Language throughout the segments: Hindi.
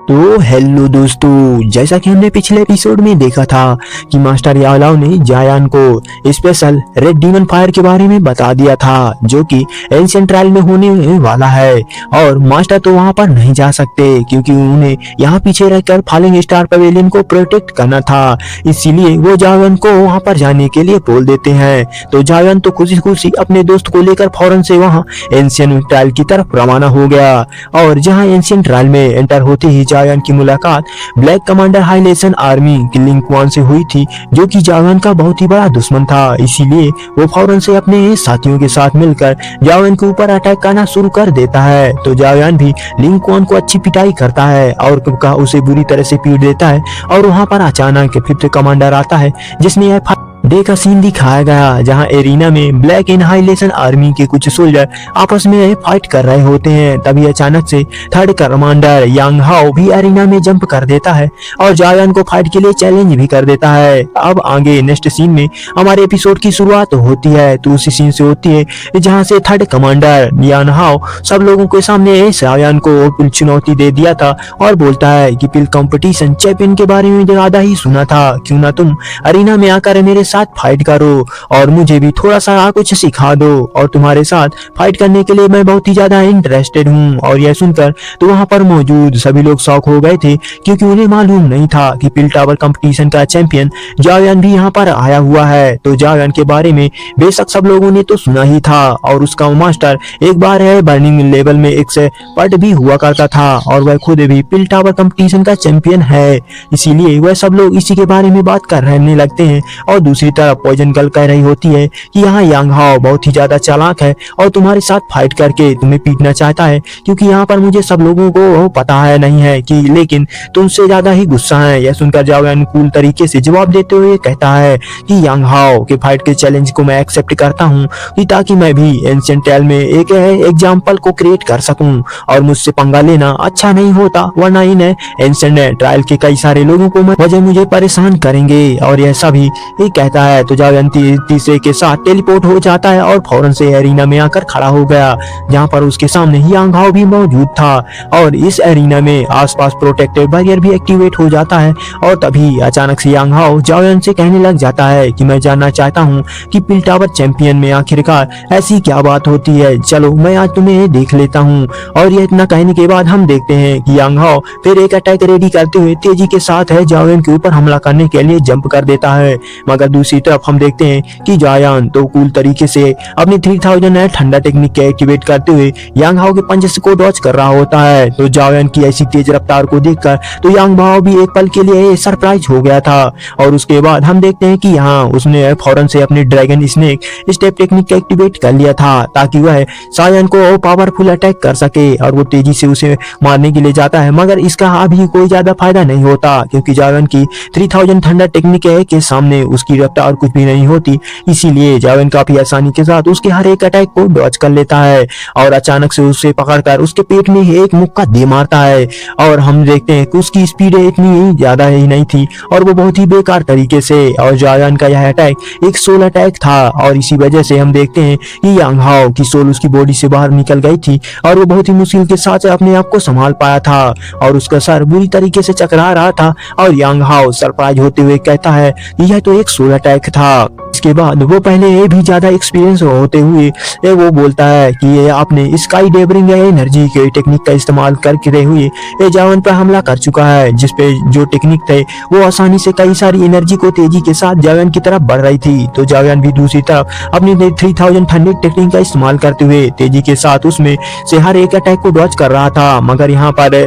तो हेलो दोस्तों, जैसा कि हमने पिछले एपिसोड में देखा था कि मास्टर यालाव ने जायान को स्पेशल रेड डीमन फायर के बारे में बता दिया था जो कि एंशिएंट ट्रायल में होने वाला है। और मास्टर तो वहां पर नहीं जा सकते क्योंकि उन्हें यहाँ पीछे रहकर फॉलिंग स्टार पवेलियन को प्रोटेक्ट करना था, इसीलिए वो जायान को वहां पर जाने के लिए बोल देते हैं। तो जायान तो खुशी खुशी अपने दोस्त को लेकर फौरन से वहाँ एंशिएंट ट्रायल की तरफ रवाना हो गया। और जहाँ एंशिएंट ट्रायल में एंटर होते ही जायान की मुलाकात ब्लैक कमांडर हाइलेशन आर्मी की लिंग क्वान से हुई थी जो कि जायान का बहुत ही बड़ा दुश्मन था। इसीलिए वो फौरन से अपने साथियों के साथ मिलकर जायान के ऊपर अटैक करना शुरू कर देता है। तो जायान भी लिंग क्वान को अच्छी पिटाई करता है और उसे बुरी तरह से पीट देता है। और वहां पर अचानक फिफ्थ कमांडर आता है जिसमें यह डे का सीन दिखाया गया जहां एरिना में ब्लैक इनहाइलेशन आर्मी के कुछ सोल्जर आपस में फाइट कर रहे होते हैं। तभी अचानक से थर्ड कमांडर यांग हाओ भी एरिना में जंप कर देता है और जायान को फाइट के लिए चैलेंज भी कर देता है। अब आगे नेक्स्ट सीन में हमारे एपिसोड की शुरुआत होती है, तो उसी सीन से होती है जहाँ से थर्ड कमांडर यांग हाओ सब लोगों के सामने जायान को चुनौती दे दिया था और बोलता है कि पिल कंपटीशन चैंपियन के बारे में ज्यादा ही सुना था, क्यों ना तुम एरिना में आकर मेरे साथ फाइट करो और मुझे भी थोड़ा सा कुछ सिखा दो, और तुम्हारे साथ फाइट करने के लिए मैं बहुत ही ज्यादा इंटरेस्टेड हूँ। और यह सुनकर तो वहां पर मौजूद सभी लोग शॉक हो गए थे क्योंकि उन्हें मालूम नहीं था कि पिल टावर कंपटीशन का चैंपियन जायान भी यहाँ पर आया हुआ है। तो जायान के बारे में बेशक सब लोगों ने तो सुना ही था और उसका मास्टर एक बार है बर्निंग लेवल में एक्सपर्ट भी हुआ करता था और वह खुद भी पिल टावर कंपटीशन का चैंपियन है, इसीलिए वह सब लोग इसी के बारे में बात कर रहने लगते हैं। और दूसरी तरफ पॉइजन गर्ल कह रही होती है कि यहाँ यांग हाओ बहुत ही ज्यादा चालाक है और तुम्हारे साथ फाइट करके तुम्हें पीटना चाहता है, क्योंकि यहाँ पर मुझे सब लोगों को पता है नहीं है कि लेकिन तुमसे ज्यादा ही गुस्सा है। यह सुनकर जायान कूल तरीके से जवाब देते हुए कहता है कि यांग हाओ के फाइट के चैलेंज को मैं एक्सेप्ट करता हूँ कि ताकि मैं भी एंशिएंट ट्रायल में एक एग्जाम्पल को क्रिएट कर सकूं और मुझसे पंगा लेना अच्छा नहीं होता, वरना इन एंशिएंट ट्रायल के कई सारे लोगों को वजह मुझे परेशान करेंगे। और यह सभी कहता है तो जायान तीसरे के साथ टेलीपोर्ट हो जाता है और फौरन से एरिना में आकर खड़ा हो गया जहां पर उसके सामने यांग हाओ भी मौजूद था। और इस एरिना में आसपास प्रोटेक्टिव बैरियर भी एक्टिवेट हो जाता है और तभी अचानक से यांग हाओ जायान से कहने लग जाता है कि मैं जानना चाहता हूं कि पिल टावर चैंपियन में आखिरकार ऐसी क्या बात होती है, चलो मैं आज तुम्हें देख लेता हूं। और यह इतना कहने के बाद हम देखते हैं कि यांग हाओ फिर एक अटैक रेडी करते हुए तेजी के साथ जायान के ऊपर हमला करने के लिए जंप कर देता है। मगर दूसरी तरफ हम देखते हैं कि जायान तो कूल तरीके से अपनी 3000 ठंडा टेक्निक के एक्टिवेट करते हुए यांग हाओ के पंचेस को डॉज कर रहा होता है। तो जायान की ऐसी तेज रफ्तार को देखकर तो यांग हाओ भी एक पल के लिए सरप्राइज हो गया था। और उसके बाद हम देखते हैं कि यहाँ उसने फौरन से अपनी dragon snake step technique activate कर लिया था ताकि वह जायान को पावरफुल अटैक कर सके। और वो तेजी से उसे मारने के लिए जाता है, मगर इसका अभी कोई ज्यादा फायदा नहीं होता क्योंकि जायान की 3000 ठंडा टेक्निक के सामने उसकी रफ्तार कुछ भी नहीं होती। इसीलिए जायान काफी आसानी के साथ उसके हर एक अटैक को डॉज कर लेता है और अचानक से उसे पकड़कर उसके पेट में एक मुक्का दे मारता है। और हम देखते हैं कि उसकी स्पीड इतनी ज्यादा ही नहीं थी और वो बहुत ही बेकार तरीके से, और जायान का यह अटैक एक सोल अटैक था और इसी वजह से हम देखते हैं कि यांग हाओ की सोल उसकी बॉडी से बाहर निकल गई थी और वो बहुत ही मुश्किल के साथ अपने आप को संभाल पाया था और उसका सर बुरी तरीके से चकरा रहा था। और यांग हाओ सरप्राइज होते हुए कहता है कि यह तो एक सोल अटैक था। इसके बाद वो पहले भी ज्यादा एक्सपीरियंस होते हुए वो बोलता है कि ये आपने स्काई डेबरिंग एनर्जी के टेक्निक का इस्तेमाल करते हुए ये जायान पर हमला कर चुका है, जिसपे जो टेक्निक थे वो आसानी से कई सारी एनर्जी को तेजी के साथ जायान की तरफ बढ़ रही थी। तो जायान भी दूसरी तरफ अपनी 3000 ठंडी टेक्निक का इस्तेमाल करते हुए तेजी के साथ उसमें से हर एक अटैक को डॉज कर रहा था, मगर यहाँ पर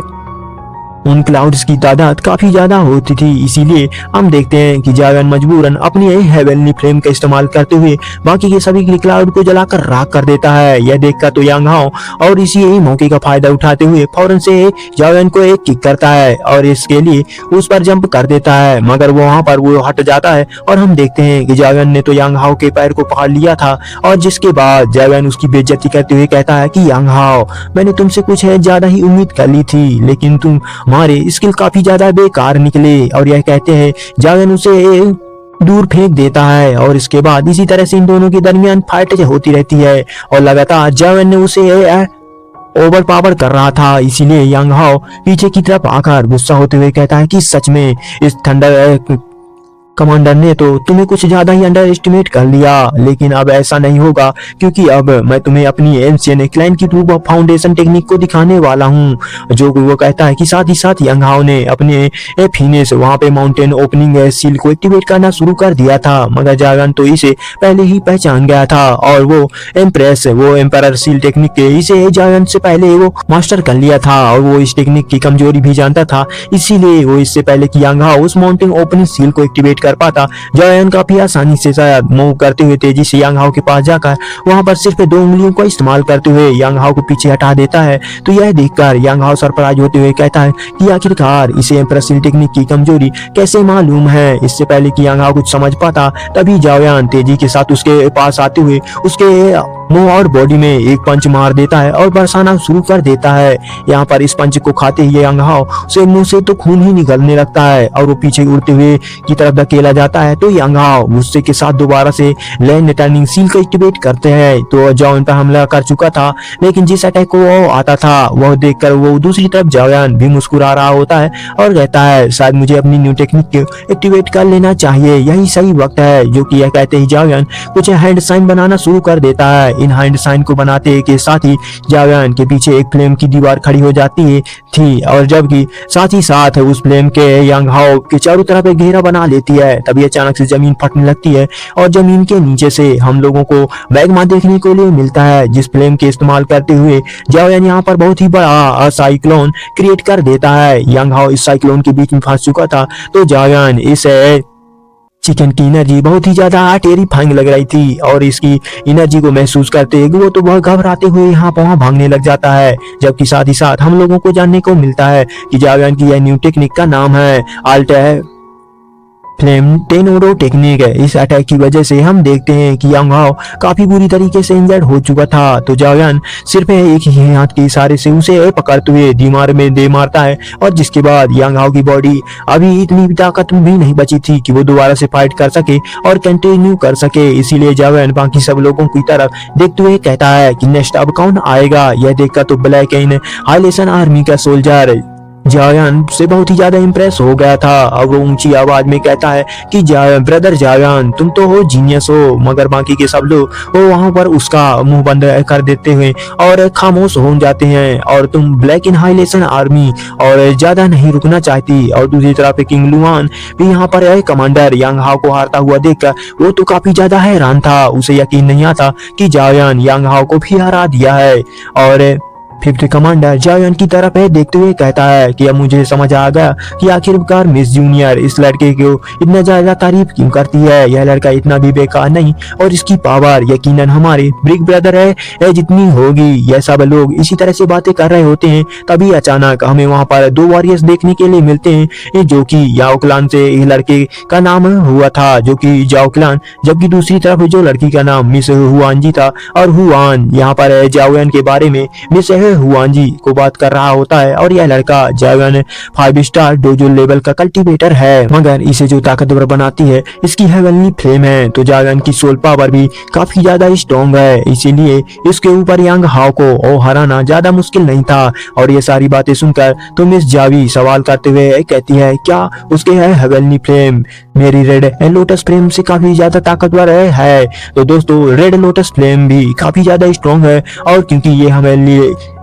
उन क्लाउड्स की तादाद काफी ज्यादा होती थी। इसीलिए हम देखते हैं कि जायान मजबूरन अपनी हेवनली फ्लेम का इस्तेमाल करते हुए बाकी के सभी क्लाउड को जलाकर राख कर देता है। यह देखकर तो यांग हाओ और इसी मौके का फायदा उठाते हुए फौरन से जायान को एक किक करता है और इसके लिए उस पर जंप कर देता है, मगर वो वहां पर वो हट जाता है और हम देखते हैं कि जायान ने तो यांग हाओ के पैर को पकड़ लिया था। और जिसके बाद जायान उसकी बेइज्जती करते हुए कहता है कि यांग हाओ, मैंने तुमसे कुछ ज्यादा ही उम्मीद कर ली थी, लेकिन तुम्हारे स्किल काफी ज्यादा बेकार निकले। और यह कहते हैं जायान उसे दूर फेंक देता है और इसके बाद इसी तरह से इन दोनों के दरमियान फाइट होती रहती है और लगातार जायान ने उसे ओवर पावर कर रहा था। इसीलिए यांग हाओ पीछे की तरफ आकर गुस्सा होते हुए कहता है कि सच में इस थंडर कमांडर ने तो तुम्हें कुछ ज्यादा ही अंडर एस्टिमेट कर लिया, लेकिन अब ऐसा नहीं होगा, क्योंकि अब मैं तुम्हें अपनी एंशियंट क्लाइन की प्रूफ ऑफ फाउंडेशन टेक्निक को दिखाने वाला हूँ। जो वो कहता है कि साथ ही साथ यांग हाओ ने अपने फिनिश वहां पे माउंटेन ओपनिंग सील को एक्टिवेट करना शुरू कर दिया था, मगर जागन तो इसे पहले ही पहचान गया था और वो एम्परर सील टेक्निक के इसे जागन से पहले वो मास्टर कर लिया था और वो इस टेक्निक की कमजोरी भी जानता था। इसीलिए वो इससे पहले कि यांग हाओ उस माउंटेन ओपनिंग सील को एक्टिवेट कर पाता, जायन काफी आसानी से शायद मूव करते हुए तेजी से यांग हाओ के पास जाकर वहां पर सिर्फ 2 उंगलियों का इस्तेमाल करते हुए यांग हाओ को पीछे हटा देता है। तो यह देखकर यांग हाओ सरप्राइज होते हुए कहता है कि आखिरकार इसे एम्परर सील टेक्निक की कमजोरी कैसे मालूम है। इससे पहले कि यांग हाओ कुछ समझ पाता, तभी जाओयान तेजी के साथ उसके पास आते हुए उसके मुंह और बॉडी में एक पंच मार देता है और बरसाना शुरू कर देता है। यहाँ पर इस पंच को खाते ही यांग हाओ से मुंह से तो खून ही निकलने लगता है और वो पीछे उड़ते हुए की तरफ धकेला जाता है। तो यांग हाओ गुस्से के साथ दोबारा से लैंड टर्निंग सील को एक्टिवेट करते हैं। तो जाओयान पर हमला कर चुका था, लेकिन जिस अटैक को वो आता था वह देखकर वो दूसरी तरफ जाओयान भी मुस्कुरा रहा होता है और कहता है शायद मुझे अपनी न्यू टेक्निक को एक्टिवेट कर लेना चाहिए, यही सही वक्त है। जो कि यह कहते ही जाओयान कुछ हैंड साइन बनाना शुरू कर देता है। इन हैंड साइन को बनाते के साथ ही जाओयान के पीछे एक फ्लेम की दीवार खड़ी हो जाती थी और जबकि साथ ही साथ उस फ्लेम के यांग हाओ के चारों तरफ एक घेरा बना लेती है। तभी अचानक से जमीन फटने लगती है और जमीन के नीचे से हम लोगों को मैग्मा देखने को लिए मिलता है, जिस फ्लेम के इस्तेमाल करते हुए जाओयान यहाँ पर बहुत ही बड़ा साइक्लोन क्रिएट कर देता है। यांग हाओ इस साइक्लोन के बीच में फंस चुका था, तो जाओयान इस चिकन की एनर्जी बहुत ही ज्यादा टेरिफाइंग लग रही थी और इसकी एनर्जी को महसूस करते वो तो बहुत घबराते हुए यहाँ वहाँ भागने लग जाता है। जबकि साथ ही साथ हम लोगों को जानने को मिलता है कि जाओयान की यह न्यू टेक्निक का नाम है अल्टर फ्लेम टेनोडो टेक्निक है। इस अटैक की वजह से हम देखते हैं कि यांग हाओ काफी बुरी तरीके से इंजर्ड हो चुका था। तो जाओयान सिर्फ एक ही हाथ के इशारे से उसे पकड़ते हुए दीवार में दे मारता है और जिसके बाद यांग हाओ की बॉडी अभी इतनी भी ताकत भी नहीं बची थी कि वो दोबारा से फाइट कर सके और कंटिन्यू कर सके। इसीलिए जाओयान बाकी सब लोगों की तरफ देखते हुए कहता है कि नेक्स्ट अब कौन आएगा। यह देखकर तो ब्लैक इन हाइलेशन आर्मी का सोल्जर जाओयान से बहुत ही ज्यादा इम्प्रेस हो गया था और वो ऊंची आवाज में कहता है कि ब्रदर जाओयान तुम तो हो जीनियस हो। मगर बाकी के सब लोग वो वहां पर उसका मुंह बंद कर देते हुए और खामोश हो जाते हैं और तुम ब्लैक इनहाइलेशन आर्मी और ज्यादा नहीं रुकना चाहती। और दूसरी तरफ किंग लुआन भी यहाँ पर है। कमांडर यांग हाओ को हारता हुआ देखकर वो तो काफी ज्यादा हैरान था, उसे यकीन नहीं आता कि जाओयान यांग हाओ को भी हरा दिया है। और फिफ्थ कमांडर जाओयान की तरफ है देखते हुए कहता है कि अब मुझे समझ आ गया कि आखिरकार मिस जूनियर इस लड़के को इतना ज्यादा तारीफ क्यों करती है। यह लड़का इतना भी बेकार नहीं और इसकी पावर यकीनन हमारे बिग ब्रदर है जितनी होगी। यह सब लोग इसी तरह से बातें कर रहे होते हैं, तभी अचानक हमें वहां पर 2 वॉरियर्स देखने के लिए मिलते हैं जो कि याओ क्लान से इस लड़के का नाम हुआ था, जो कि जाओ क्लान, जबकि दूसरी तरफ जो लड़की का नाम मिस हुआन था। और हुआन यहाँ पर जाओयान के बारे में मिस हुआंजी को बात कर रहा होता है और यह लड़का जाओयान 5 स्टार डोजो लेवल का कल्टीवेटर है, मगर इसे जो ताकतवर बनाती है इसकी हेवनली फ्लेम है। तो जाओयान की सोल पावर भी काफी ज्यादा स्ट्रॉन्ग है, इसीलिए इसके ऊपर यांग हाओ को हराना ज्यादा मुश्किल नहीं था। और ये सारी बातें सुनकर तो मिस जावी सवाल करते हुए कहती है क्या उसके है हेवनली फ्लेम मेरी रेड लोटस फ्लेम से काफी ज्यादा ताकतवर है। तो दोस्तों रेड लोटस फ्लेम भी काफी ज्यादा स्ट्रॉन्ग है और क्योंकि ये हेवनली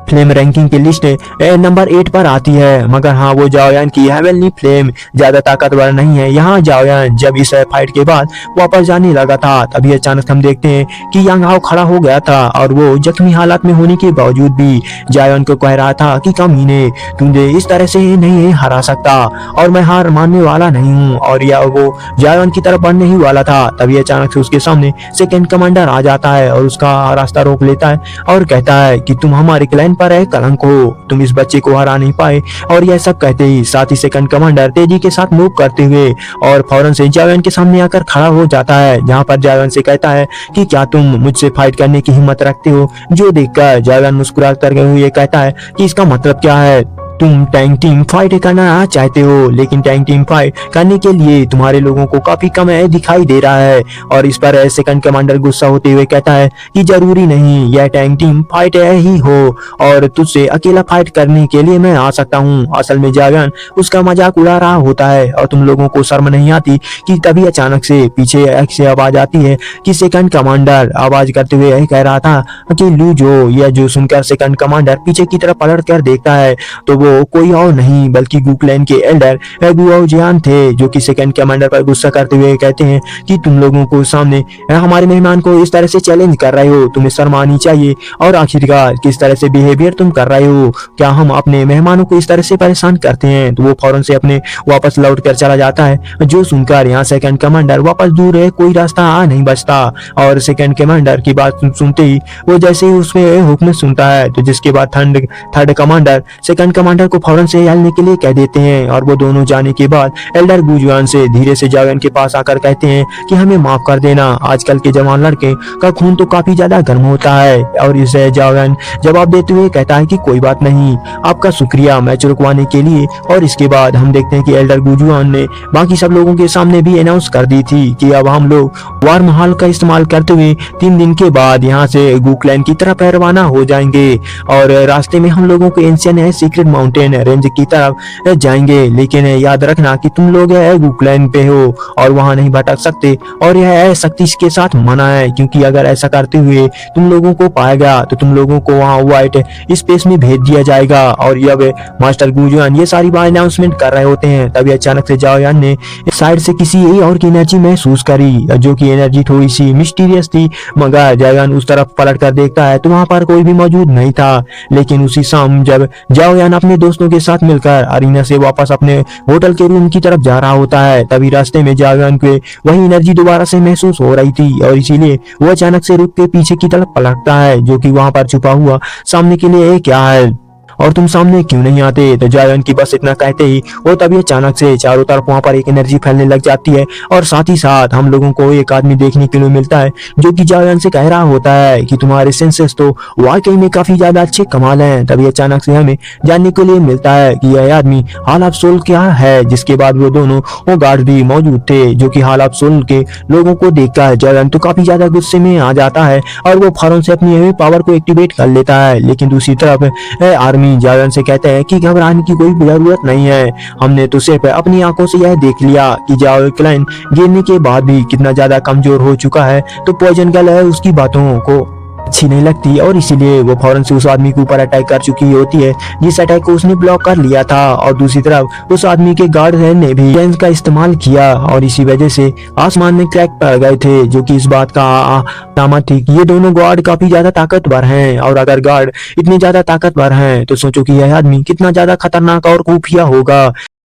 फ्लेम रैंकिंग की लिस्ट नंबर 8 पर आती है, मगर हाँ वो जाओयान की हेवनली फ्लेम ज्यादा ताकतवर नहीं है। यहाँ जाओयान जब इस फाइट के बाद वापस जाने लगा था, तभी अचानक हम देखते हैं कि यांग हाओ खड़ा हो गया था और वो जख्मी हालत में होने के बावजूद भी जाओयान को कह रहा था कि कमीने तुझे इस तरह से नहीं हरा सकता और मैं हार मानने वाला नहीं हूँ। और या वो जाओयान की तरफ बढ़ने ही वाला था, तभी अचानक से उसके सामने सेकंड कमांडर आ जाता है और उसका रास्ता रोक लेता है और कहता है कि तुम हमारे क्लैन पर है कलंक हो, तुम इस बच्चे को हरा नहीं पाए। और यह सब कहते ही साथ ही सेकंड कमांडर तेजी के साथ मूव करते हुए और फौरन से जाओयान के सामने आकर खड़ा हो जाता है, जहां पर जाओयान से कहता है कि क्या तुम मुझसे फाइट करने की हिम्मत रखते हो। जो देखकर जाओयान मुस्कुरा कर हुए कहता है कि इसका मतलब क्या है। तुम टैंक टीम फाइट करना चाहते हो, लेकिन टैंक टीम फाइट करने के लिए तुम्हारे लोगों को काफी कम दिखाई दे रहा है। और इस पर सेकंड कमांडर गुस्सा होते हुए कहता है कि जरूरी नहीं यह टैंक टीम फाइट ही हो, और तुझसे अकेला फाइट करने के लिए मैं आ सकता हूँ। असल में जागन उसका मजाक उड़ा रहा होता है और तुम लोगों को शर्म नहीं आती कि तभी अचानक से पीछे से आवाज आती है कि सेकंड कमांडर आवाज करते हुए यही कह रहा था कि लूजो। यह जो सुनकर सेकंड कमांडर पीछे की तरफ पलट कर देखता है तो वो कोई और नहीं बल्कि गुकलैन के एल्डर गुआओ जियान थे, जो कि सेकंड कमांडर पर गुस्सा करते हुए कहते हैं कि तुम लोगों को सामने हमारे मेहमान को इस तरह से चैलेंज कर रहे हो, तुम्हें शर्म आनी चाहिए। और आखिरकार किस तरह से बिहेवियर तुम कर रहे हो, क्या हम अपने मेहमानों को इस तरह से परेशान करते हैं? तो वो फौरन से अपने वापस लौट कर चला जाता है। जो सुनकर यहाँ सेकंड कमांडर वापस दूर है, कोई रास्ता नहीं बचता। और सेकंड कमांडर की बात सुनते ही वो जैसे ही उसमें हुक्म सुनता है तो जिसके बाद थर्ड कमांडर सेकंड कमांडर को फौरन से हिलने के लिए कह देते हैं। और वो दोनों जाने के बाद एल्डर गुजुआन से धीरे से जागन के पास आकर कहते हैं कि हमें माफ कर देना, आजकल के जवान लड़के का खून तो काफी ज्यादा गर्म होता है। और इसे जागन जवाब देते हुए कहता है कि कोई बात नहीं, आपका शुक्रिया मैच रुकवाने के लिए। और इसके बाद हम देखते हैं कि एल्डर गुजुआन ने बाकी सब लोगों के सामने भी अनाउंस कर दी थी कि अब हम लोग वार महल का इस्तेमाल करते हुए 3 दिन के बाद यहाँ से गुकलैन की तरफ रवाना हो जाएंगे। और रास्ते में हम लोगों को एंशियन सीक्रेट माउंटेन रेंज की तरफ जाएंगे, लेकिन याद रखना कि तुम लोग गुकलैन पे हो और वहां नहीं भटक सकते। और यह सख्ती के साथ मना है, क्योंकि अगर ऐसा करते हुए तुम लोगों को पाया गया तो तुम लोगों को वहां व्हाइट स्पेस में भेज दिया जाएगा। और जब मास्टर गुजुआन ये सारी बात अनाउंसमेंट कर रहे होते हैं तभी अचानक से जाओयान ने साइड से किसी और की एनर्जी महसूस करी, जो कि एनर्जी थोड़ी सी मिस्टीरियस थी। मगर जाओयान उस तरफ पलट कर देखता है तो वहां पर कोई भी मौजूद नहीं था। लेकिन उसी शाम जब जाओयान अपने दोस्तों के साथ मिलकर अरीना से वापस अपने होटल के रूम की तरफ जा रहा होता है, तभी रास्ते में जाओयान को वही एनर्जी दोबारा से महसूस हो रही थी। और इसीलिए वो अचानक से रुक के पीछे की तरफ पलटता है, जो कि वहां पर छुपा हुआ सामने के लिए क्या है और तुम सामने क्यों नहीं आते? तो जायन की बस इतना कहते ही वो तभी अचानक से चारों तरफ वहां पर एक एनर्जी फैलने लग जाती है। और साथ ही साथ हम लोगों को एक आदमी देखने के लिए मिलता है जो कि जायन से कह रहा होता है कि तुम्हारे सेंसेस तो वाकई में काफी ज्यादा अच्छे कमाल हैं। तभी अचानक से हमें जानने के लिए मिलता है कि यह आदमी हाल ऑफ सोल क्या है। जिसके बाद वो दोनों वो गार्ड भी मौजूद थे, जो कि हाल ऑफ सोल के लोगों को देखकर जायन तो काफी ज्यादा गुस्से में आ जाता है और वो फौरन से अपनी पावर को एक्टिवेट कर लेता है। लेकिन दूसरी तरफ आर्मी जागरण से कहते हैं कि घबराने की कोई जरूरत नहीं है, हमने तो सिर्फ अपनी आंखों से यह देख लिया कि जाओ क्लाइन गिरने के बाद भी कितना ज्यादा कमजोर हो चुका है। तो पॉइजन गर्ल है उसकी बातों को अच्छी नहीं लगती और इसीलिए वो फौरन से उस आदमी के ऊपर अटैक कर चुकी होती है जिस अटैक को उसने ब्लॉक कर लिया था। और दूसरी तरफ उस आदमी के गार्ड ने भी लेंस का इस्तेमाल किया और इसी वजह से आसमान में क्रैक पड़ गए थे, जो कि इस बात का अलामत थी कि ये दोनों गार्ड काफी ज्यादा ताकतवर हैं। और अगर गार्ड इतने ज्यादा ताकतवर हैं तो सोचो कि यह आदमी कितना ज्यादा खतरनाक और खुफिया होगा।